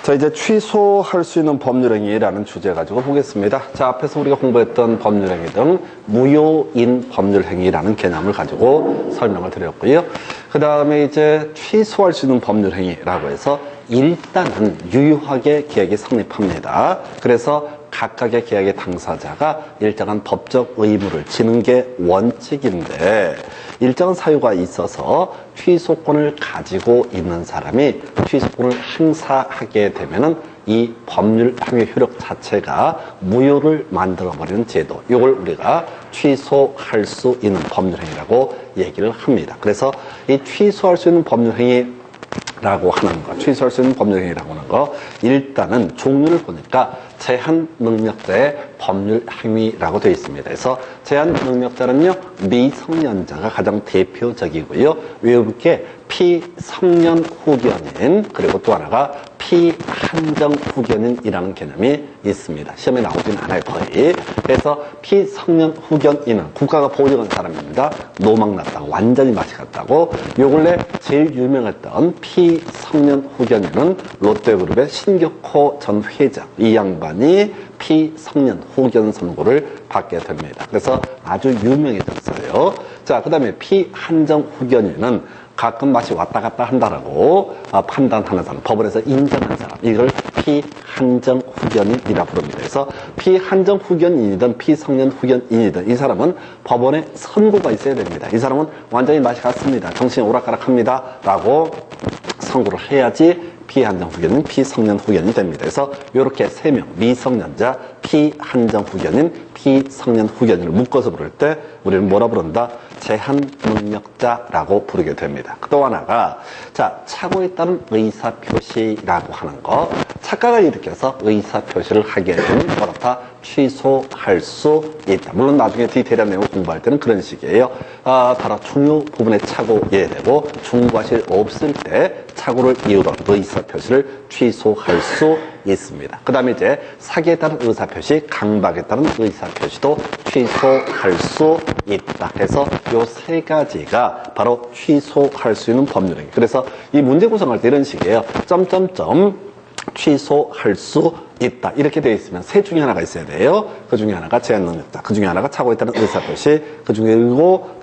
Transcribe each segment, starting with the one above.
자, 이제 취소할 수 있는 법률행위라는 주제 가지고 보겠습니다. 자, 앞에서 우리가 공부했던 법률행위 등 무효인 법률행위라는 개념을 가지고 설명을 드렸고요. 그 다음에 이제 취소할 수 있는 법률행위라고 해서 일단은 유효하게 계약이 성립합니다. 그래서 각각의 계약의 당사자가 일정한 법적 의무를 지는 게 원칙인데, 일정한 사유가 있어서 취소권을 가지고 있는 사람이 취소권을 행사하게 되면은 이 법률 행위 효력 자체가 무효를 만들어버리는 제도, 이걸 우리가 취소할 수 있는 법률행위라고 얘기를 합니다. 그래서 이 취소할 수 있는 법률행위라고 하는 거, 취소할 수 있는 법률행위라고 하는 거, 일단은 종류를 보니까 제한 능력자의 법률 행위라고 되어 있습니다. 그래서 제한 능력자는요, 미성년자가 가장 대표적이고요. 외국에 피성년 후견인, 그리고 또 하나가 피한정 후견인이라는 개념이 있습니다. 시험에 나오진 않아요, 거의. 그래서 피성년 후견인은 국가가 보증한 사람입니다. 노망 났다고, 완전히 맛이 갔다고. 요 근래 제일 유명했던 피성년 후견인은 롯데그룹의 신격호 전 회장, 이 양반이 피성년 후견 선고를 받게 됩니다. 그래서 아주 유명해졌어요. 자, 그 다음에 피한정 후견인은 가끔 맛이 왔다 갔다 한다라고 판단하는 사람, 법원에서 인정한 사람, 이걸 피한정 후견인이라 부릅니다. 그래서 피한정 후견인이든 피성년 후견인이든 이 사람은 법원에 선고가 있어야 됩니다. 이 사람은 완전히 맛이 갔습니다, 정신이 오락가락합니다 라고 선고를 해야지 피한정 후견인, 피성년 후견인이 됩니다. 그래서 이렇게 세 명, 미성년자, 피한정 후견인, 피성년 후견인을 묶어서 부를 때 우리는 뭐라 부른다? 제한 능력자라고 부르게 됩니다. 또 하나가, 자, 착오에 따른 의사표시라고 하는 거, 착각을 일으켜서 의사표시를 하게 되면 그렇다, 취소할 수 있다. 물론 나중에 디테일한 내용을 공부할 때는 그런 식이에요. 바로 중요 부분에 착오에 되고 중과실 없을 때 착오를 이유로 의사표시를 취소할 수 있습니다. 그 다음에 이제 사기에 따른 의사표시, 강박에 따른 의사표시도 취소할 수 있다. 해서 요 세 가지가 바로 취소할 수 있는 법률행위. 그래서 이 문제 구성할 때 이런 식이에요. 점점점 취소할 수 있다. 이렇게 되어 있으면 셋 중에 하나가 있어야 돼요. 그 중에 하나가 제한 능력자, 그 중에 하나가 착오에 따른 의사표시, 그 중에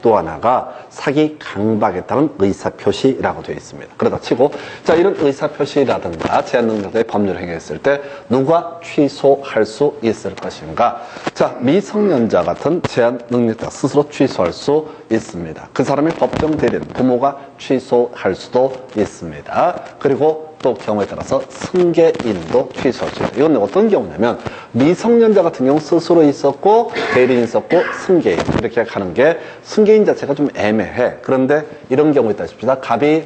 또 하나가 사기 강박에 따른 의사표시라고 되어 있습니다. 그러다 치고, 자, 이런 의사표시라든가 제한 능력자의 법률 행위했을 때 누가 취소할 수 있을 것인가? 자, 미성년자 같은 제한 능력자 스스로 취소할 수 있습니다. 그 사람의 법정 대리인, 부모가 취소할 수도 있습니다. 그리고 또 경우에 따라서 승계인도 취소할 수 있다. 이건 어떤 경우냐면 미성년자 같은 경우 스스로 있었고 대리인 있었고 승계인 이렇게 하는 게, 승계인 자체가 좀 애매해. 그런데 이런 경우 있다 싶습니다. 갑이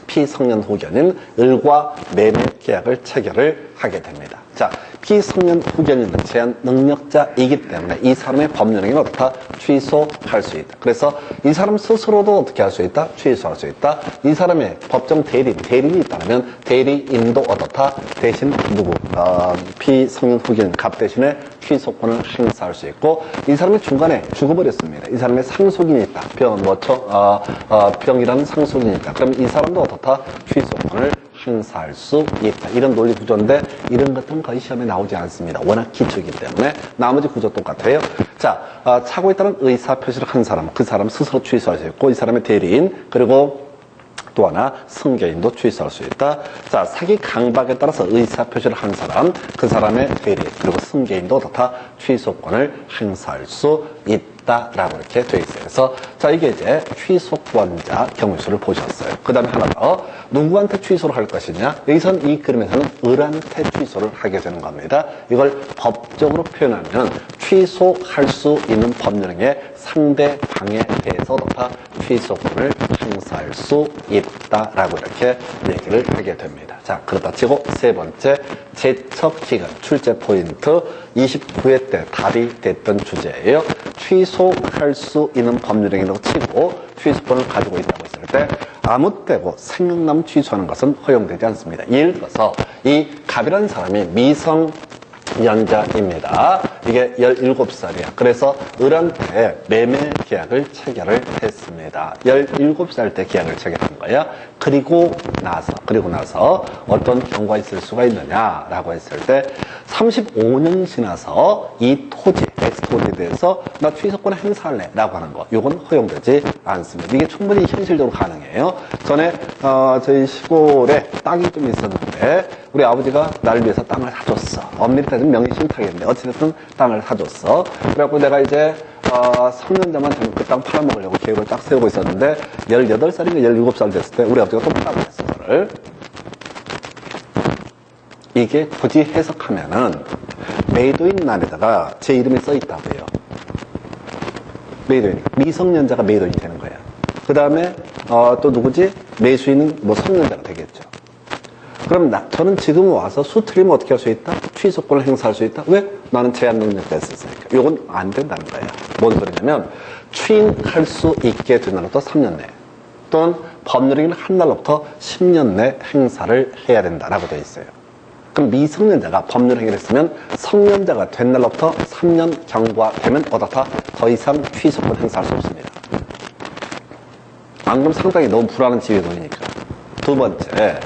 피성년 후견인 을과 매매 계약을 체결을 하게 됩니다. 자, 피성년 후견인은 제한 능력자이기 때문에 이 사람의 법률행위는 어떻다? 취소할 수 있다. 그래서 이 사람 스스로도 어떻게 할 수 있다? 취소할 수 있다. 이 사람의 법정 대리인이 있다면 대리인도 어떻다? 대신 누구? 피성년 후견인 갑 대신에 취소권을 행사할 수 있고, 이 사람이 중간에 죽어버렸습니다. 이 사람의 상속인이 있다. 병이라는 상속인이 있다. 그럼 이 사람도 어떻다? 취소권을 행사할 수 있다. 이런 논리 구조인데 이런 것들은 거의 시험에 나오지 않습니다. 워낙 기초이기 때문에. 나머지 구조 똑같아요. 자, 착오에 따른 의사표시를 한 사람, 그 사람 스스로 취소할 수 있고, 이 사람의 대리인, 그리고 또 하나 승계인도 취소할 수 있다. 자, 사기 강박에 따라서 의사표시를 한 사람, 그 사람의 대리인, 그리고 승계인도 다 취소권을 행사할 수 있다라고 이렇게 되어 있어요. 그래서 자, 이게 이제 취소권자 경우수를 보셨어요. 그 다음에 하나 더, 누구한테 취소를 할 것이냐? 여기선 이 그림에서는 을한테 취소를 하게 되는 겁니다. 이걸 법적으로 표현하면 취소할 수 있는 법률행위의 상대방에 대해서 다 취소권을 행사할 수 있다라고 이렇게 얘기를 하게 됩니다. 자, 그렇다 치고 세 번째, 제척기간, 출제 포인트 29회 때 답이 됐던 주제예요. 취소할 수 있는 법률행위라고 치고 취소권을 가지고 있다고 했을 때 아무 때고 생각나면 취소하는 것은 허용되지 않습니다. 예를 들어서 이 갑이라는 사람이 미성년자입니다. 이게 17살이야. 그래서 을한테 매매 계약을 체결을 했습니다. 17살 때 계약을 체결한 거야. 그리고 나서 그리고 나서 어떤 경우가 있을 수가 있느냐라고 했을 때 35년 지나서 이 토지, X토지에 대해서 나 취소권 행사할래 라고 하는 거, 이건 허용되지 않습니다. 이게 충분히 현실적으로 가능해요. 전에 저희 시골에 땅이 좀 있었는데 우리 아버지가 나를 위해서 땅을 사줬어. 엄밀히 따지면 명의신탁인데 어찌됐든 땅을 사줬어. 그래갖고 내가 이제 3년 전만 그 땅 팔아먹으려고 계획을 딱 세우고 있었는데 18살인가 17살 됐을 때 우리 아버지가 또 부탁을 했어. 저를. 이게 굳이 해석하면은 매도인 난에다가 제 이름이 써 있다고요. 매도인. 미성년자가 매도인이 되는 거야. 그 다음에 또 누구지? 매수인은 뭐 성년자가 되겠죠. 그럼 저는 지금 와서 수틀리면 어떻게 할 수 있다? 취소권을 행사할 수 있다? 왜? 나는 제한 능력자 있으니까. 이건 안 된다는 거야. 뭔 소리냐면 추인할 수 있게 된 날부터 3년 내 또는 법률행위를 한 날로부터 10년 내 행사를 해야 된다라고 되어 있어요. 그럼 미성년자가 법률행위를 했으면 성년자가 된 날로부터 3년 경과되면 어떻다? 더 이상 취소권 행사할 수 없습니다. 안 그럼 상당히 너무 불안한 지위에 놓이니까. 두 번째,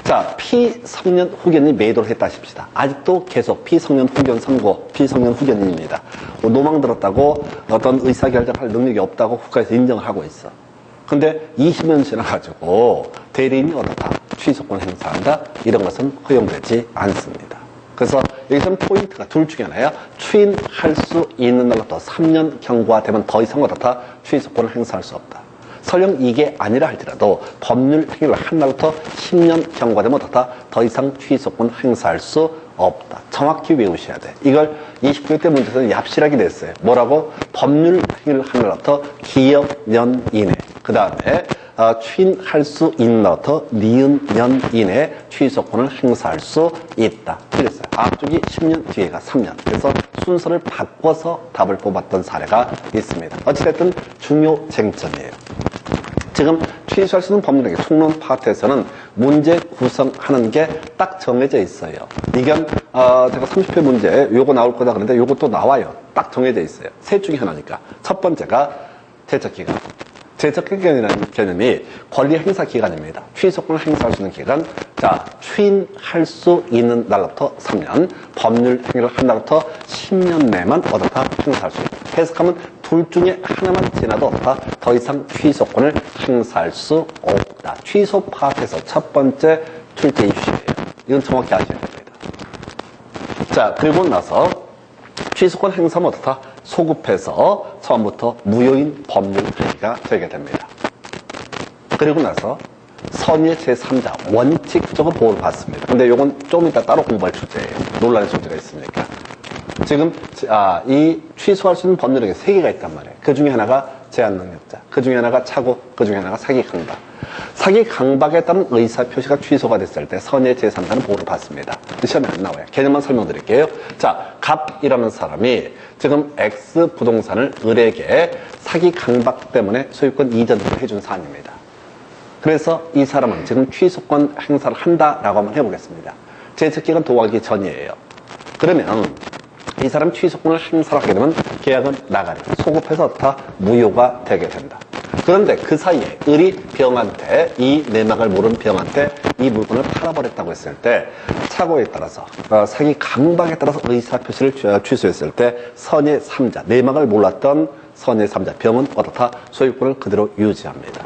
자, 피성년 후견인이 매도를 했다 싶시다. 아직도 계속 피성년 후견 선고, 피성년 후견인입니다. 노망 들었다고 어떤 의사결정할 능력이 없다고 국가에서 인정을 하고 있어. 근데 20년 지나가지고 대리인이 어떻다? 취소권 행사한다? 이런 것은 허용되지 않습니다. 그래서 여기서는 포인트가 둘 중에 하나야. 추인할 수 있는 날부터 3년 경과되면 더 이상 어떻다? 취소권을 행사할 수 없다. 설령 이게 아니라 할지라도 법률 행위를 한 날부터 10년 경과되면 어떻다? 더 이상 취소권 행사할 수 없다. 정확히 외우셔야 돼. 이걸 29회 때 문제에서는 얍실하게 냈어요. 뭐라고? 법률 행위를 한 날부터 기억년 이내. 그 다음에 추인할 수 있는 날부터 니은 년 이내에 취소권을 행사할 수 있다. 그랬어요. 앞쪽이 10년, 뒤에가 3년. 그래서 순서를 바꿔서 답을 뽑았던 사례가 있습니다. 어찌됐든 중요 쟁점이에요. 지금 취소할 수 있는 법률행위 총론 파트에서는 문제 구성하는 게 딱 정해져 있어요. 이건 제가 30회 문제 요거 나올 거다 그런데 요것도 나와요. 딱 정해져 있어요. 셋 중에 하나니까. 첫 번째가 제척기간. 제척기간이라는 개념이 권리 행사 기간입니다. 취소권을 행사할 수 있는 기간. 자, 추인할 수 있는 날부터 3년, 법률 행위를 한 날부터 10년 내만 어떻다? 행사할 수 있다. 해석하면 둘 중에 하나만 지나도 어떻다? 더 이상 취소권을 행사할 수 없다. 취소 파트에서 첫 번째 출제 이슈예요. 이건 정확히 아셔야 됩니다. 자, 그리고 나서 취소권 행사는 어떻다? 소급해서 처음부터 무효인 법률 행위가 되게 됩니다. 그리고 나서 선의의 제3자 원칙적으로 보호를 받습니다. 근데 이건 좀 이따 따로 공부할 주제예요. 논란의 소지가 있으니까. 지금 이 취소할 수 있는 법률행위 3개가 있단 말이에요. 그 중에 하나가 제한능력자, 그 중에 하나가 차고, 그 중에 하나가 사기 강박. 사기 강박에 따른 의사표시가 취소가 됐을 때 선의의 제3자는 보호를 받습니다. 시험에 안 나와요. 개념만 설명드릴게요. 자, 갑이라는 사람이 지금 X 부동산을 을에게 사기 강박 때문에 소유권 이전을 해준 사안입니다. 그래서 이 사람은 지금 취소권 행사를 한다라고 한번 해보겠습니다. 제척기간 도하기 전이에요. 그러면 이 사람 취소권을 행사를 하게 되면 계약은 나가리, 소급해서 다 무효가 되게 된다. 그런데 그 사이에 을이 병한테, 이 내막을 모르는 병한테 이 물건을 팔아버렸다고 했을 때 착오에 따라서 사기 강박에 따라서 의사표시를 취소했을 때 선의 3자, 내막을 몰랐던 선의 3자 병은 어떻다? 소유권을 그대로 유지합니다.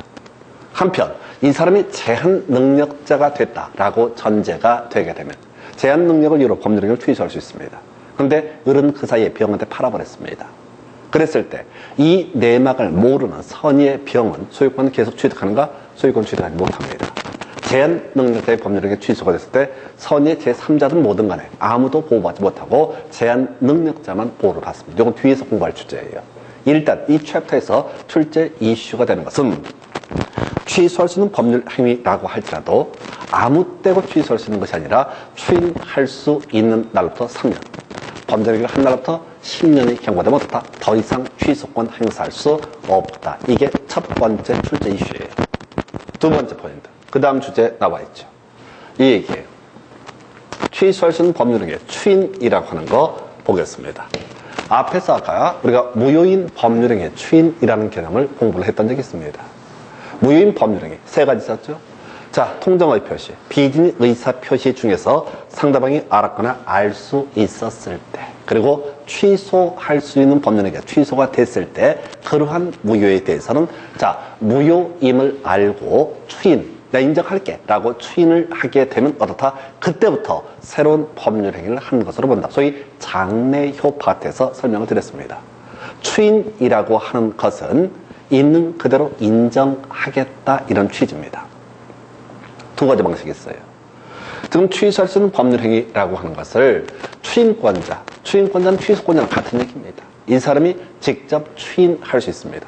한편 이 사람이 제한 능력자가 됐다라고 전제가 되게 되면 제한 능력을 이유로 법률행위를 취소할 수 있습니다. 그런데 을은 그 사이에 병한테 팔아버렸습니다. 그랬을 때 이 내막을 모르는 선의의 병은 소유권을 계속 취득하는가? 소유권 취득하지 못합니다. 제한 능력자의 법률행위 취소가 됐을 때 선의의 제3자든 뭐든 간에 아무도 보호받지 못하고 제한 능력자만 보호를 받습니다. 이건 뒤에서 공부할 주제예요. 일단 이 챕터에서 출제 이슈가 되는 것은 취소할 수 있는 법률 행위라고 할지라도 아무 때고 취소할 수 있는 것이 아니라 추인할 수 있는 날부터 3년, 법률행위를 한 날부터 10년이 경과되면 어떻다? 더 이상 취소권 행사할 수 없다. 이게 첫 번째 출제 이슈예요. 두 번째 포인트. 그 다음 주제 나와 있죠. 이 얘기예요. 취소할 수 있는 법률행위 추인이라고 하는 거 보겠습니다. 앞에서 아까 우리가 무효인 법률행위 추인이라는 개념을 공부를 했던 적이 있습니다. 무효인 법률행위 3가지 있었죠. 자, 통정의 표시, 비진의 의사 표시 중에서 상대방이 알았거나 알 수 있었을 때, 그리고 취소할 수 있는 법률행위가 취소가 됐을 때, 그러한 무효에 대해서는 자, 무효임을 알고 추인, 내가 인정할게 라고 추인을 하게 되면 어떻다? 그때부터 새로운 법률행위를 한 것으로 본다. 소위 장래효 파트에서 설명을 드렸습니다. 추인이라고 하는 것은 있는 그대로 인정하겠다, 이런 취지입니다. 두 가지 방식이 있어요. 지금 취소할 수 있는 법률행위라고 하는 것을 추인권자는 취소권자랑 같은 얘기입니다. 이 사람이 직접 추인할 수 있습니다.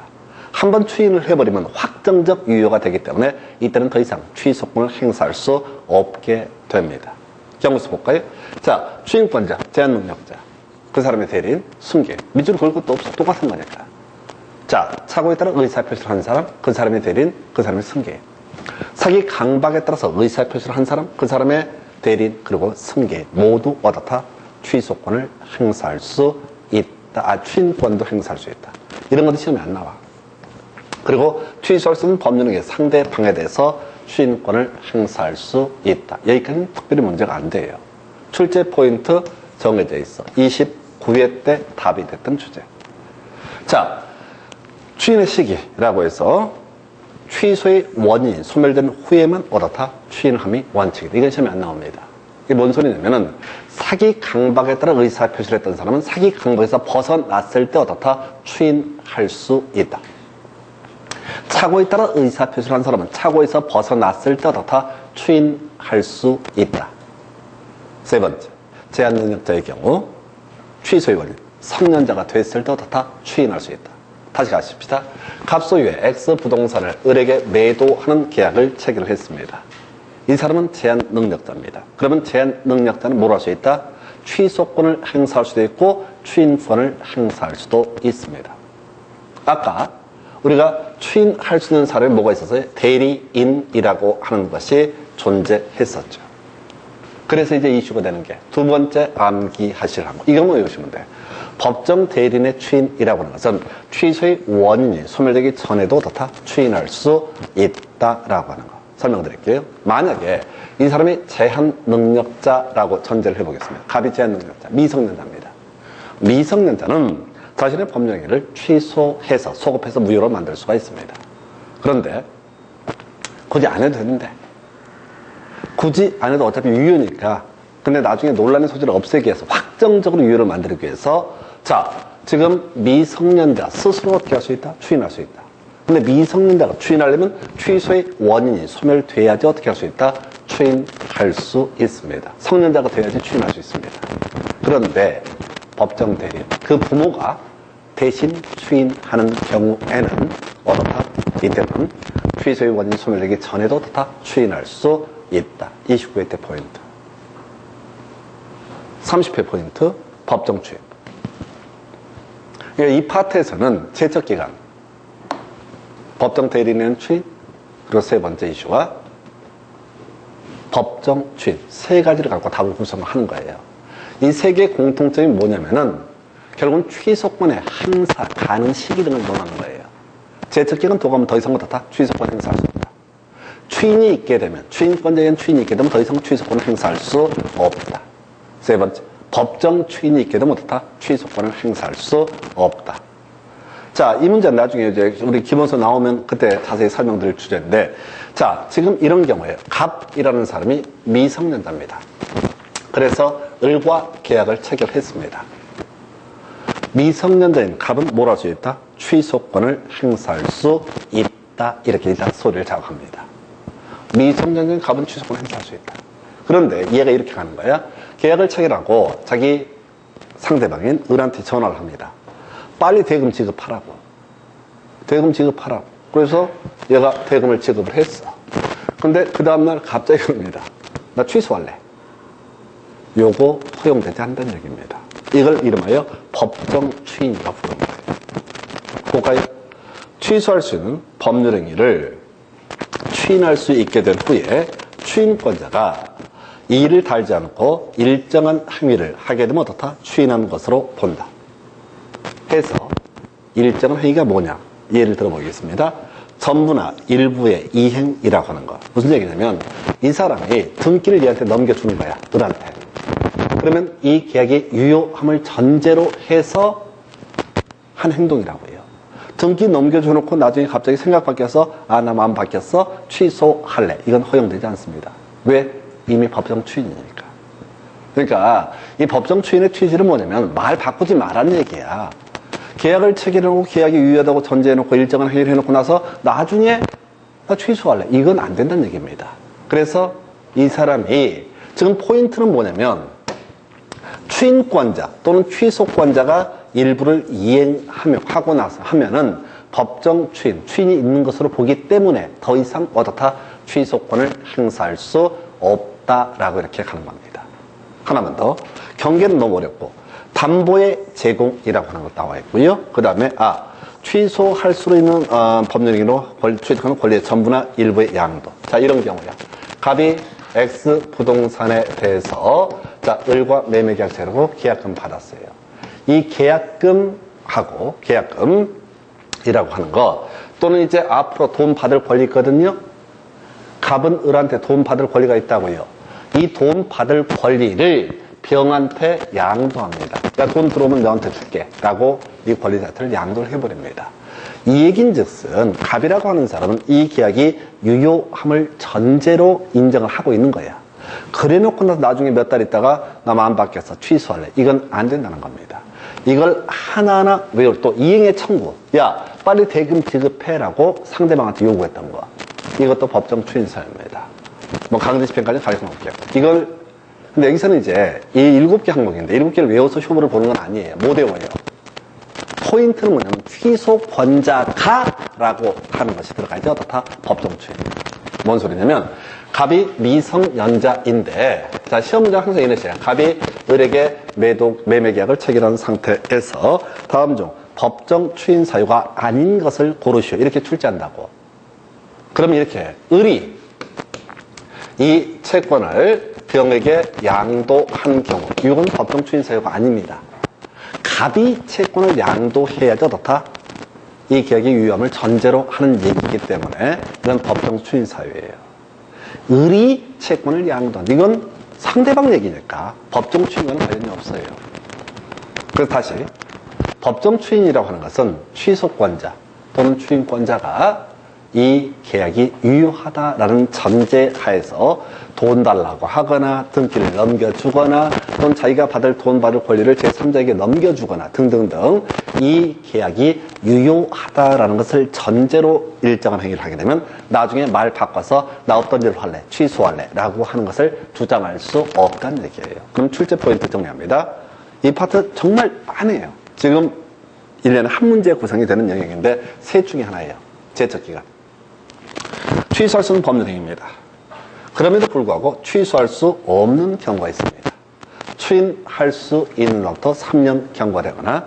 한번 추인을 해버리면 확정적 유효가 되기 때문에 이때는 더 이상 취소권을 행사할 수 없게 됩니다. 경우수 볼까요? 자, 추인권자, 제한능력자, 그 사람의 대리인, 승계, 밑줄을 그을 것도 없어. 똑같은 거니까. 자, 착오에 따라 의사표시를 한 사람, 그 사람의 대리인, 그 사람의 승계. 사기 강박에 따라서 의사표시를 한 사람, 그 사람의 대리인, 그리고 승계 모두 어떻다? 취소권을 행사할 수 있다. 추인권도 행사할 수 있다. 이런 것도 시험에 안 나와. 그리고 취소할 수 있는 법률행위 상대방에 대해서 추인권을 행사할 수 있다. 여기까지는 특별히 문제가 안 돼요. 출제 포인트 정해져 있어. 29회 때 답이 됐던 주제. 자, 추인의 시기라고 해서 취소의 원인이 소멸된 후에만 어떻다? 추인함이 원칙이다. 이건 시험에 안 나옵니다. 이게 뭔 소리냐면은 사기 강박에 따라 의사표시를 했던 사람은 사기 강박에서 벗어났을 때 어떻다? 추인할 수 있다. 착오에 따라 의사표시를 한 사람은 착오에서 벗어났을 때 어떻다? 추인할 수 있다. 세 번째, 제한능력자의 경우 취소의 원인, 성년자가 됐을 때 어떻다? 추인할 수 있다. 다시 가십시다. 갑소유의 X 부동산을 을에게 매도하는 계약을 체결을 했습니다. 이 사람은 제한능력자입니다. 그러면 제한능력자는 뭘 할 수 있다? 취소권을 행사할 수도 있고 추인권을 행사할 수도 있습니다. 아까 우리가 추인할 수 있는 사람이 뭐가 있었어요? 대리인이라고 하는 것이 존재했었죠. 그래서 이제 이슈가 되는 게 두 번째 암기하시라는 거. 이것만 외우시면 돼요. 법정 대리인의 추인이라고 하는 것은 취소의 원인이 소멸되기 전에도 어떻다? 추인할 수 있다라고 하는 거. 설명드릴게요. 만약에 이 사람이 제한능력자라고 전제를 해보겠습니다. 갑이 제한능력자, 미성년자입니다. 미성년자는 자신의 법률행위를 취소해서 소급해서 무효로 만들 수가 있습니다. 그런데 굳이 안 해도 되는데 굳이 안 해도 어차피 유효니까 근데 나중에 논란의 소지를 없애기 위해서 확정적으로 유효를 만들기 위해서 자, 지금 미성년자 스스로 어떻게 할 수 있다? 추인할 수 있다. 근데 미성년자가 추인하려면 취소의 원인이 소멸돼야지 어떻게 할 수 있다? 추인할 수 있습니다. 성년자가 돼야지 추인할 수 있습니다. 그런데 법정 대리인, 그 부모가 대신 추인하는 경우에는 어떻다? 이때는 취소의 원인이 소멸되기 전에도 어떻다? 추인할 수 있다. 29회 때 포인트. 30회 포인트, 법정 추인. 그러니까 이 파트에서는 제척기간, 법정 대리인은 추인, 그리고 세 번째 이슈가 법정 추인. 세 가지를 갖고 답을 구성하는 거예요. 이 세 개의 공통점이 뭐냐면은 결국은 취소권의 행사 가능 시기 등을 논하는 거예요. 제척기간 도가면 더 이상 어떻다? 취소권 행사할 수 없다. 추인이 있게 되면, 추인권자에겐 추인이 있게 되면 더 이상 취소권을 행사할 수 없다. 세 번째, 법정 추인이 있게 되면 어떻다? 취소권을 행사할 수 없다. 자, 이 문제는 나중에 이제 우리 기본서 나오면 그때 자세히 설명드릴 주제인데, 자, 지금 이런 경우에 갑이라는 사람이 미성년자입니다. 그래서 을과 계약을 체결했습니다. 미성년자인 갑은 뭘 할 수 있다? 취소권을 행사할 수 있다. 이렇게 일단 소리를 자극합니다. 미성년자인 갑은 취소권을 행사할 수 있다. 그런데 얘가 이렇게 가는 거야. 계약을 체결하고 자기 상대방인 을한테 전화를 합니다. 빨리 대금 지급하라고. 대금 지급하라고. 그래서 얘가 대금을 지급을 했어. 근데 그 다음날 갑자기 그럽니다. 나 취소할래. 요거 허용되지 않는다는 얘기입니다. 이걸 이름하여 법정 추인이라고 부르는 거예요. 볼까요? 취소할 수 있는 법률행위를 추인할 수 있게 된 후에 추인권자가 이의를 달지 않고 일정한 행위를 하게 되면 어떻다? 추인한 것으로 본다. 해서 일정한 행위가 뭐냐? 예를 들어보겠습니다. 전부나 일부의 이행이라고 하는 거. 무슨 얘기냐면 이 사람이 등기를 얘한테 넘겨주는 거야. 을한테. 그러면 이 계약의 유효함을 전제로 해서 한 행동이라고 해요. 등기 넘겨줘놓고 나중에 갑자기 생각 바뀌어서 나 마음 바뀌었어. 취소할래. 이건 허용되지 않습니다. 왜? 이미 법정 추인이니까. 그러니까 이 법정 추인의 취지는 뭐냐면 말 바꾸지 말라는 얘기야. 계약을 체결해놓고 계약이 유효하다고 전제해놓고 일정한 행위를 해놓고 나서 나중에 나 취소할래. 이건 안 된다는 얘기입니다. 그래서 이 사람이 지금 포인트는 뭐냐면 추인권자 또는 취소권자가 일부를 이행하고 나서 하면은 법정 추인이 있는 것으로 보기 때문에 더 이상 어떻다 취소권을 행사할 수 없다라고 이렇게 가는 겁니다. 하나만 더. 경계는 너무 어렵고 담보의 제공이라고 하는 것 나와 있고요. 그 다음에 취소할 수 있는 법률행위로 취득하는 권리의 전부나 일부의 양도. 자, 이런 경우야. 갑이 X 부동산에 대해서 을과 매매계약제로 계약금 받았어요. 이 계약금이라고 하는 거 또는 이제 앞으로 돈 받을 권리 있거든요. 갑은 을한테 돈 받을 권리가 있다고요. 이 돈 받을 권리를 병한테 양도합니다. 야, 돈 들어오면 너한테 줄게 라고 이 권리 자체를 양도를 해버립니다. 이 얘긴즉슨 갑이라고 하는 사람은 이 계약이 유효함을 전제로 인정을 하고 있는 거야. 그래놓고 나서 나중에 몇 달 있다가 나 마음 바뀌었어. 취소할래. 이건 안 된다는 겁니다. 이걸 하나하나 외울 또 이행의 청구. 야, 빨리 대금 지급해라고 상대방한테 요구했던 거. 이것도 법정 추인사유입니다. 뭐 강제 집행까지 갈 수는 없겠고. 근데 여기서는 이제 이 7개 항목인데 7개를 외워서 효부를 보는 건 아니에요. 못 외워요. 포인트는 뭐냐면 취소권자가라고 하는 것이 들어가야지 어떻다? 법정 추인. 뭔 소리냐면 갑이 미성년자인데 자, 시험 문제 항상 이런 식이야. 갑이 을에게 매매계약을 체결한 상태에서 다음 중 법정 추인 사유가 아닌 것을 고르시오. 이렇게 출제한다고. 그러면 이렇게 을이 이 채권을 병에게 양도한 경우 이건 법정 추인 사유가 아닙니다. 갑이 채권을 양도해야지 어떻다? 이 계약의 유효함을 전제로 하는 얘기이기 때문에 이건 법정 추인 사유예요. 을이 채권을 양도한 이건 상대방 얘기니까 법정 추인과는 관련이 없어요. 그래서 다시 법정 추인이라고 하는 것은 취소권자 또는 추인권자가 이 계약이 유효하다라는 전제하에서 돈 달라고 하거나 등기를 넘겨주거나 또는 자기가 돈 받을 권리를 제3자에게 넘겨주거나 등등등 이 계약이 유효하다라는 것을 전제로 일정한 행위를 하게 되면 나중에 말 바꿔서 나 없던 일로 할래, 취소할래 라고 하는 것을 주장할 수 없다는 얘기예요. 그럼 출제 포인트 정리합니다. 이 파트 정말 많아요. 지금 1년에 한 문제 구성이 되는 영역인데 셋 중에 하나예요. 제척기간. 취소할 수 있는 법률행위입니다. 그럼에도 불구하고 취소할 수 없는 경우가 있습니다. 추인할 수 있는 날부터 3년 경과되거나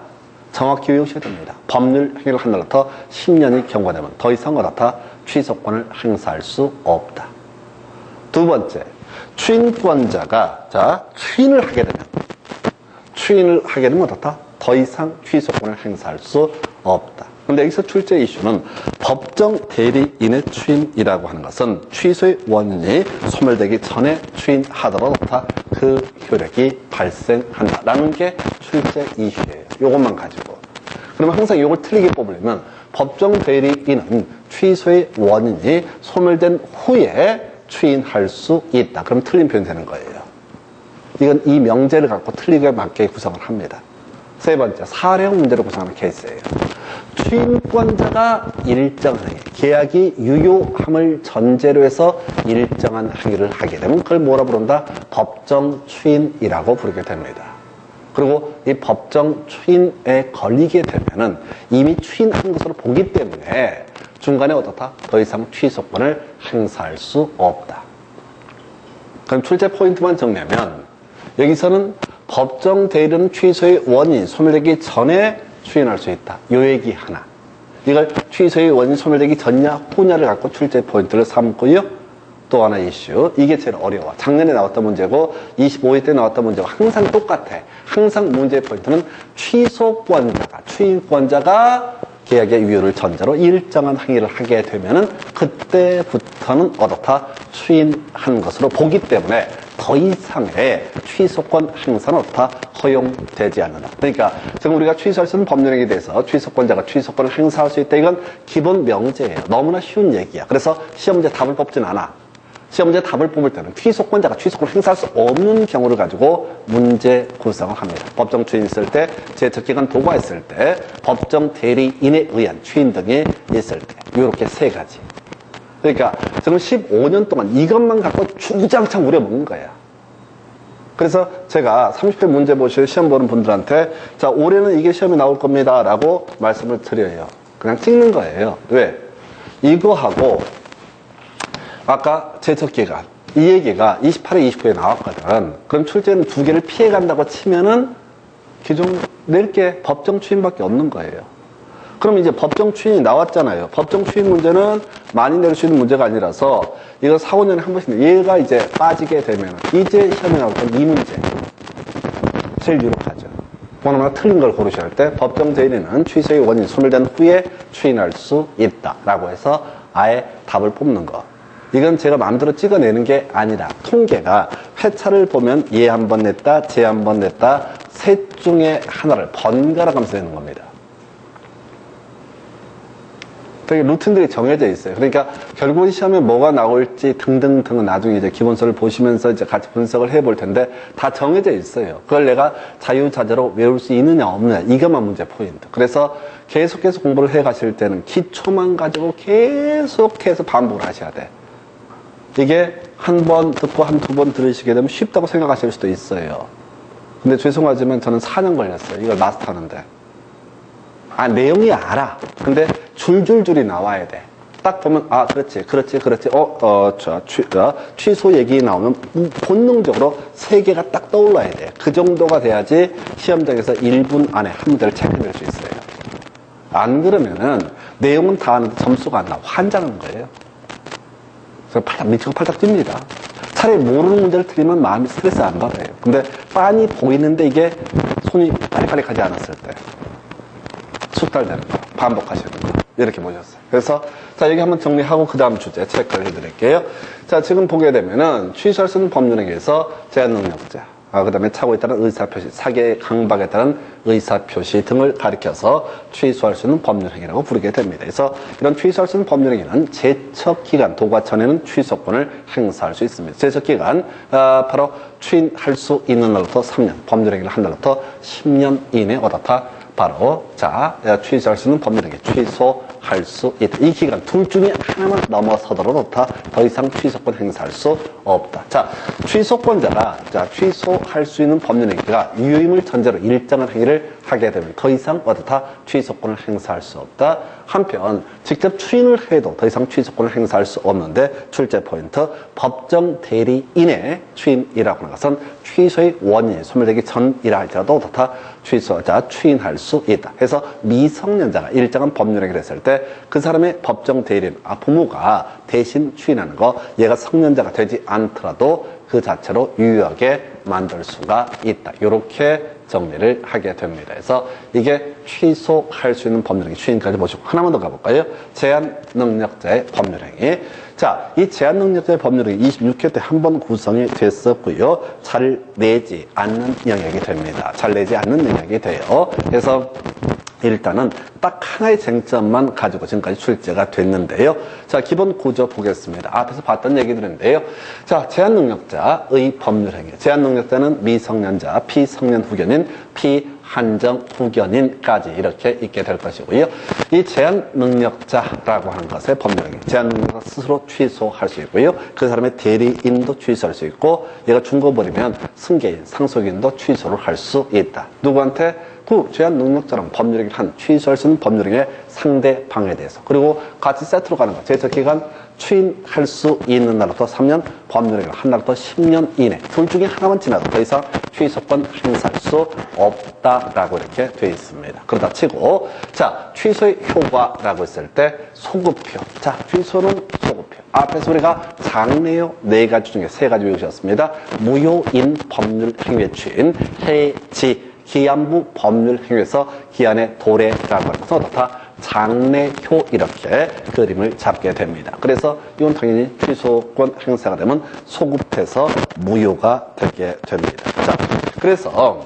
정확히 외우셔야 됩니다. 법률행위를 한 날부터 10년이 경과되면 더 이상 어떻다? 취소권을 행사할 수 없다. 두 번째, 추인권자가 추인을 하게 되면 어떻다? 더 이상 취소권을 행사할 수 없다. 그런데 여기서 출제 이슈는 법정 대리인의 추인이라고 하는 것은 취소의 원인이 소멸되기 전에 추인하더라도 그 효력이 발생한다라는 게 출제 이슈예요. 이것만 가지고. 그러면 항상 이걸 틀리게 뽑으려면 법정 대리인은 취소의 원인이 소멸된 후에 추인할 수 있다. 그럼 틀린 표현이 되는 거예요. 이건 이 명제를 갖고 틀리게 맞게 구성을 합니다. 세 번째, 사례형 문제로 구성하는 케이스예요. 추인권자가 일정한 행위, 계약이 유효함을 전제로 해서 일정한 행위를 하게 되면 그걸 뭐라 부른다? 법정 추인이라고 부르게 됩니다. 그리고 이 법정 추인에 걸리게 되면은 이미 추인한 것으로 보기 때문에 중간에 어떻다? 더 이상 취소권을 행사할 수 없다. 그럼 출제 포인트만 정리하면 여기서는 법정 대리는 취소의 원인 소멸되기 전에 추인할 수 있다. 요 얘기 하나. 이걸 취소의 원인 소멸되기 전냐 후냐를 갖고 출제 포인트를 삼고요. 또 하나 이슈. 이게 제일 어려워. 작년에 나왔던 문제고 25회 때 나왔던 문제고 항상 똑같아. 항상 문제의 포인트는 취소권자가 추인권자가 계약의 유효를 전제로 일정한 행위를 하게 되면은 그때부터는 어떻다 추인한 것으로 보기 때문에 더 이상의 취소권 행사는 어떻다 허용되지 않는다. 그러니까 지금 우리가 취소할 수 있는 법률행위에 대해서 취소권자가 취소권을 행사할 수 있다. 이건 기본 명제예요. 너무나 쉬운 얘기야. 그래서 시험 문제 답을 뽑진 않아. 시험 문제 답을 뽑을 때는 취소권자가 취소권을 행사할 수 없는 경우를 가지고 문제 구성을 합니다. 법정 추인 있을 때, 제척기간 도구가 있을 때, 법정 대리인에 의한 추인 등이 있을 때, 이렇게 세 가지. 그러니까 지금 15년 동안 이것만 갖고 주구장창 우려먹는 거야. 그래서 제가 30회 문제 보실 시험 보는 분들한테 자, 올해는 이게 시험이 나올 겁니다 라고 말씀을 드려요. 그냥 찍는 거예요. 왜? 이거하고 아까 제척기간 이 얘기가 28회, 29회에 나왔거든. 그럼 출제는 두 개를 피해간다고 치면은 기존 낼 게 법정 추인밖에 없는 거예요. 그럼 이제 법정 추인이 나왔잖아요. 법정 추인 문제는 많이 낼 수 있는 문제가 아니라서 이거 4, 5년에 한 번씩 얘가 이제 빠지게 되면 이제 시험에 나올 건 이 문제. 제일 유력하죠. 그러나 틀린 걸 고르셔야 할 때 법정 대리는 취소의 원인이 소멸된 후에 추인할 수 있다라고 해서 아예 답을 뽑는 거. 이건 제가 마음대로 찍어내는 게 아니라 통계가 회차를 보면 얘 한 번 냈다, 쟤 한 번 냈다, 셋 중에 하나를 번갈아 가면서 내는 겁니다. 되게 루틴들이 정해져 있어요. 그러니까 결국은 시험에 뭐가 나올지 등등등은 나중에 이제 기본서를 보시면서 이제 같이 분석을 해볼 텐데 다 정해져 있어요. 그걸 내가 자유자재로 외울 수 있느냐 없느냐 이것만 문제 포인트. 그래서 계속해서 공부를 해 가실 때는 기초만 가지고 계속해서 반복을 하셔야 돼. 이게 한 번 듣고 한 두 번 들으시게 되면 쉽다고 생각하실 수도 있어요. 근데 죄송하지만 저는 4년 걸렸어요. 이걸 마스터하는데. 아, 내용이 알아. 근데 줄줄줄이 나와야 돼. 딱 보면, 아, 그렇지. 취소 얘기 나오면 본능적으로 세 개가 딱 떠올라야 돼. 그 정도가 돼야지 시험장에서 1분 안에 한 문제를 체크할 수 있어요. 안 그러면은 내용은 다 아는데 점수가 안 나와. 환장하는 거예요. 그래서 미치고 팔딱 뜁니다. 차라리 모르는 문제를 틀리면 마음이 스트레스 안 받아요. 근데 빤히 보이는데 이게 손이 빨리빨리 가지 않았을 때. 숙달되는 거, 반복하시는 거, 이렇게 보셨어요. 그래서, 자, 여기 한번 정리하고 그 다음 주제 체크를 해드릴게요. 자, 지금 보게 되면은 취소할 수 있는 법률행위에서 제한능력자, 그 다음에 차고 있다는 의사표시, 사기의 강박에 따른 의사표시 등을 가리켜서 취소할 수 있는 법률행위라고 부르게 됩니다. 그래서 이런 취소할 수 있는 법률행위는 제척기간, 도과 전에는 취소권을 행사할 수 있습니다. 제척기간, 바로 추인할 수 있는 날부터 3년, 법률행위를 한 날부터 10년 이내에 얻었다. 바로 자 취소할 수 있는 법률행위 취소할 수 있다. 이 기간 둘 중에 하나만 넘어서더라도 더 이상 취소권 행사할 수 없다. 자, 취소권자가 자 취소할 수 있는 법률행위가 유효임을 전제로 일정한 행위를 하게 되면 더 이상 어떻다 취소권을 행사할 수 없다. 한편 직접 추인을 해도 더 이상 취소권을 행사할 수 없는데 출제 포인트 법정 대리인의 추인이라고 하는 것은 취소의 원인이 소멸되기 전이라 할지라도 어떻다 취소자 추인할 수 있다. 그래서 미성년자가 일정한 법률행위를 했을 때 그 사람의 법정 대리인, 부모가 대신 추인하는 거 얘가 성년자가 되지 않더라도 그 자체로 유효하게 만들 수가 있다. 이렇게 정리를 하게 됩니다. 그래서 이게 취소할 수 있는 법률행위 추인까지 보시고 하나만 더 가볼까요? 제한능력자의 법률행위. 자, 이 제한능력자의 법률행위 26회 때 한 번 구성이 됐었고요. 잘 내지 않는 영역이 됩니다. 잘 내지 않는 영역이 돼요. 그래서 일단은 딱 하나의 쟁점만 가지고 지금까지 출제가 됐는데요. 자, 기본 구조 보겠습니다. 앞에서 봤던 얘기들인데요. 자, 제한능력자의 법률행위. 제한능력자는 미성년자, 피성년 후견인, 피한정 후견인까지 이렇게 있게 될 것이고요. 이 제한능력자라고 하는 것의 법률행위. 제한능력자 스스로 취소할 수 있고요. 그 사람의 대리인도 취소할 수 있고 얘가 중고버리면 승계인, 상속인도 취소를 할 수 있다. 누구한테? 그 제한능력자랑 법률행위를 한 취소할 수 있는 법률행위의 상대방에 대해서 그리고 같이 세트로 가는 거 제척기간 추인할 수 있는 날부터 3년 법률행위를 한 날부터 10년 이내 둘 중에 하나만 지나도 더 이상 취소권 행사할 수 없다라고 이렇게 되어 있습니다. 그러다 치고 자 취소의 효과라고 했을 때 소급표. 자 취소는 소급표. 앞에서 우리가 장래요 네 가지 중에 세 가지 외우셨습니다. 무효인 법률행위의 추인, 해지 기한부 법률행위에서 기한의 도래라고 하는 것은 어떻다? 장래효 이렇게 그림을 잡게 됩니다. 그래서 이건 당연히 취소권 행사가 되면 소급해서 무효가 되게 됩니다. 자, 그래서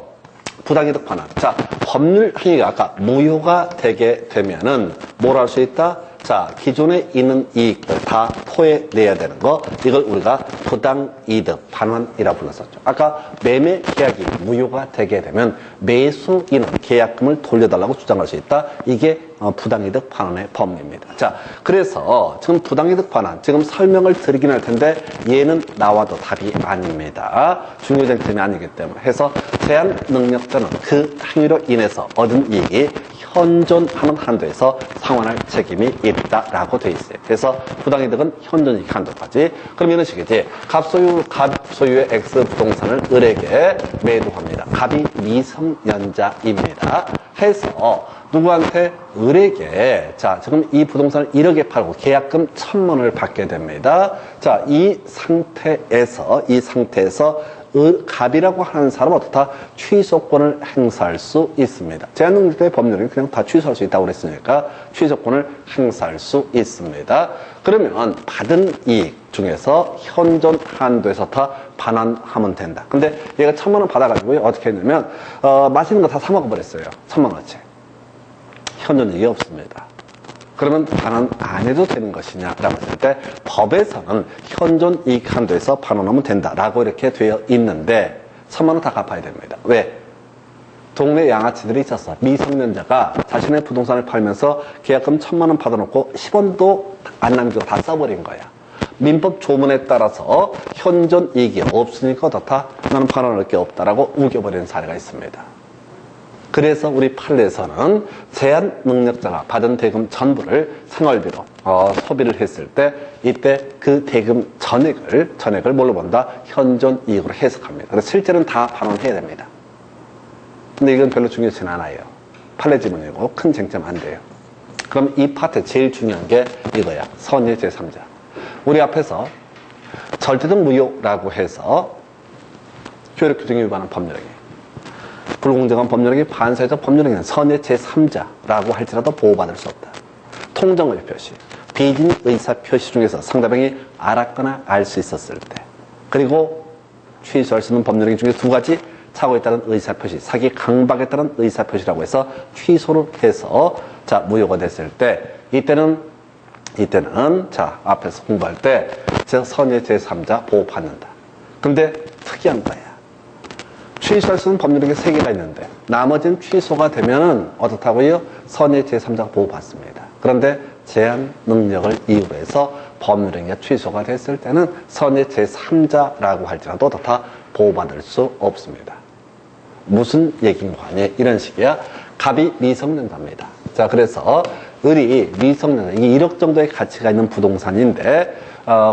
부당이득 반환. 자, 법률 행위가 아까 무효가 되게 되면은 뭘 할 수 있다? 자, 기존에 있는 이익들 다 토해내야 되는 거, 이걸 우리가 부당이득 반환이라고 불렀었죠. 아까 매매 계약이 무효가 되게 되면 매수인은 계약금을 돌려달라고 주장할 수 있다. 이게 부당이득 반환의 법리입니다. 자, 그래서 지금 부당이득 반환, 지금 설명을 드리긴 할 텐데 얘는 나와도 답이 아닙니다. 중요 쟁점이 아니기 때문에 해서 제한 능력자는 그 행위로 인해서 얻은 이익이 현존하는 한도에서 상환할 책임이 있다라고 되어 있어요. 그래서 부당이득은 현존이익 한도까지. 그럼 이런 식이지. 갑소유의 X 부동산을 을에게 매도합니다. 갑이 미성년자입니다. 해서 누구한테? 을에게. 자, 지금 이 부동산을 1억에 팔고 계약금 1,000만 원을 받게 됩니다. 자, 이 상태에서 갑이라고 하는 사람은 어떻다? 취소권을 행사할 수 있습니다. 제한능력자의 법률은 그냥 다 취소할 수 있다고 그랬으니까 취소권을 행사할 수 있습니다. 그러면 받은 이익 중에서 현존 한도에서 다 반환하면 된다. 근데 얘가 1,000만 원 받아가지고 어떻게 했냐면 맛있는 거 다 사 먹어버렸어요. 1,000만 원어치. 현존 이익이 없습니다. 그러면 반환 안 해도 되는 것이냐라고 했을 때 법에서는 현존 이익 한도에서 반환하면 된다라고 이렇게 되어 있는데 1,000만 원 다 갚아야 됩니다. 왜? 동네 양아치들이 있었어. 미성년자가 자신의 부동산을 팔면서 계약금 1,000만 원 받아놓고 10원도 안 남기고 다 써버린 거야. 민법 조문에 따라서 현존 이익이 없으니까 어떻다? 나는 반환할 게 없다라고 우겨버리는 사례가 있습니다. 그래서 우리 판례에서는 제한 능력자가 받은 대금 전부를 생활비로 소비를 했을 때 이때 그 대금 전액을 뭘로 본다? 현존 이익으로 해석합니다. 그래서 실제는 다 반환해야 됩니다. 근데 이건 별로 중요하지는 않아요. 판례 지문이고 큰 쟁점 안 돼요. 그럼 이 파트 제일 중요한 게 이거야. 선의 제3자. 우리 앞에서 절대적 무효라고 해서 효력 규정에 위반한 법률행위, 불공정한 법률행위, 반사회적 법률행위는 선의 제3자라고 할지라도 보호받을 수 없다. 통정의 표시, 비진 의사 표시 중에서 상대방이 알았거나 알 수 있었을 때, 그리고 취소할 수 있는 법률행위 중에 두 가지, 착오에 따른 의사 표시, 사기 강박에 따른 의사 표시라고 해서 취소를 해서 자 무효가 됐을 때 이때는 자 앞에서 공부할 때 선의 제3자 보호받는다. 근데 특이한 거야. 취소할 수 있는 법률행위 3개가 있는데 나머지는 취소가 되면은 어떻다고요? 선의 제3자가 보호받습니다. 그런데 제한 능력을 이유로 해서 법률행위가 취소가 됐을 때는 선의 제3자라고 할지라도 어떻다? 보호받을 수 없습니다. 무슨 얘기인가 하니 이런 식이야. 갑이 미성년자입니다. 자, 그래서 을이 미성년자, 이게 1억 정도의 가치가 있는 부동산인데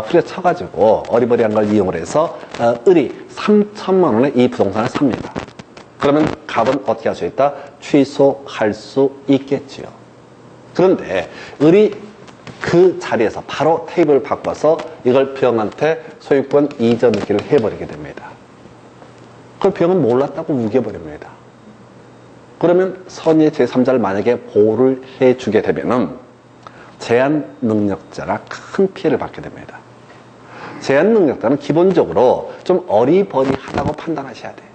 후려쳐가지고 어리버리한 걸 이용을 해서 을이 3,000만 원에 이 부동산을 삽니다. 그러면 갑은 어떻게 할 수 있다? 취소할 수 있겠지요. 그런데 을이 그 자리에서 바로 테이블을 바꿔서 이걸 병한테 소유권 이전기를 해버리게 됩니다. 그걸 병은 몰랐다고 우겨버립니다. 그러면 선의 제3자를 만약에 보호를 해주게 되면은 제한 능력자가 큰 피해를 받게 됩니다. 제한 능력자는 기본적으로 좀 어리버리하다고 판단하셔야 돼요.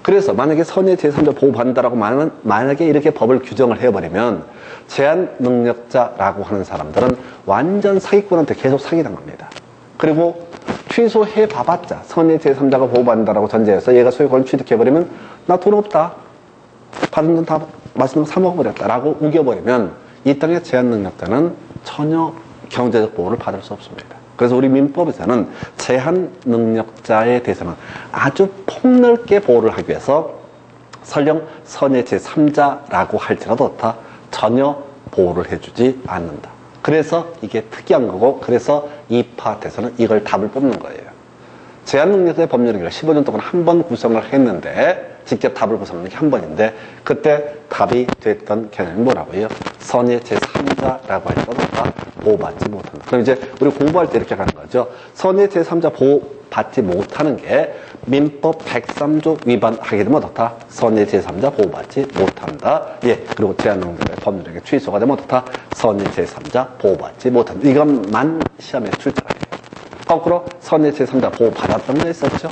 그래서 만약에 선의 제3자 보호받는다라고 만약에 이렇게 법을 규정을 해버리면 제한 능력자라고 하는 사람들은 완전 사기꾼한테 계속 사기당합니다. 그리고 취소해 봐봤자 선의 제3자가 보호받는다라고 전제해서 얘가 소유권을 취득해버리면 나 돈 없다. 받은 돈 다 맛있는 거 사 먹어버렸다 라고 우겨버리면 이 땅의 제한 능력자는 전혀 경제적 보호를 받을 수 없습니다. 그래서 우리 민법에서는 제한 능력자에 대해서는 아주 폭넓게 보호를 하기 위해서 설령 선의 제3자라고 할지라도 다 전혀 보호를 해주지 않는다. 그래서 이게 특이한 거고, 그래서 이 파트에서는 이걸 답을 뽑는 거예요. 제한 능력자의 법률행위를 15년 동안 한 번 구성을 했는데 직접 답을 구성하는 게 한 번인데 그때 답이 됐던 개념이 뭐라고요? 선의 제3자라고 할지라도 다 보호받지 못한다. 그럼 이제 우리 공부할 때 이렇게 가는 거죠. 선의 제3자 보호 받지 못하는 게 민법 103조 위반하게 되면 어떻다? 선의 제3자 보호받지 못한다. 예, 그리고 제한능력의 법률행위 취소가 되면 어떻다? 선의 제3자 보호받지 못한다. 이것만 시험에 출제하게 돼요. 거꾸로 선의 제3자 보호받았던 게 있었죠.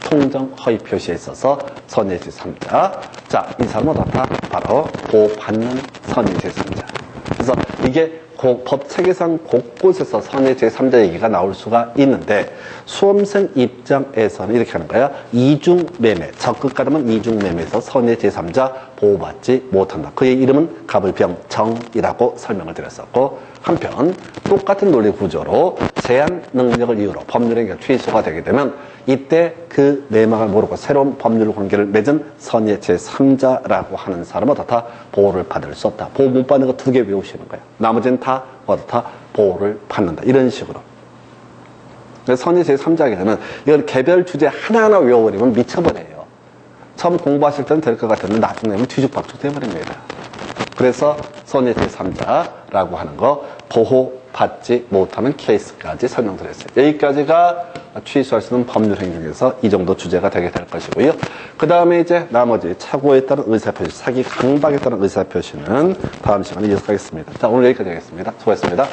통정 허위 표시에 있어서 선의 제3자. 자, 이 사람은 어떻다? 바로 보호받는 선의 제3자. 그래서 이게 법 체계상 곳곳에서 선의 제3자 얘기가 나올 수가 있는데 수험생 입장에서는 이렇게 하는 거야. 이중매매, 적극 가르면 이중매매에서 선의 제3자 보호받지 못한다. 그의 이름은 가불병정이라고 설명을 드렸었고, 한편 똑같은 논리 구조로 제한 능력을 이유로 법률행위가 취소가 되게 되면 이때 그 내막을 모르고 새로운 법률 관계를 맺은 선의 제3자라고 하는 사람은 어떻다? 보호를 받을 수 없다. 보호 못 받는 거 2개 외우시는 거예요. 나머지는 다 어떻다? 보호를 받는다. 이런 식으로. 그래서 선의 제3자에게 되면 이건 개별 주제 하나하나 외워버리면 미쳐버려요. 처음 공부하실 때는 될 것 같았는데 나중에 되면 뒤죽박죽 돼버립니다. 그래서 선의 제3자라고 하는 거 보호받지 못하는 케이스까지 설명드렸어요. 여기까지가 취소할 수 있는 법률 행위 중에서 이 정도 주제가 되게 될 것이고요. 그 다음에 이제 나머지 착오에 따른 의사표시, 사기 강박에 따른 의사표시는 다음 시간에 이어서 하겠습니다. 자, 오늘 여기까지 하겠습니다. 수고하셨습니다.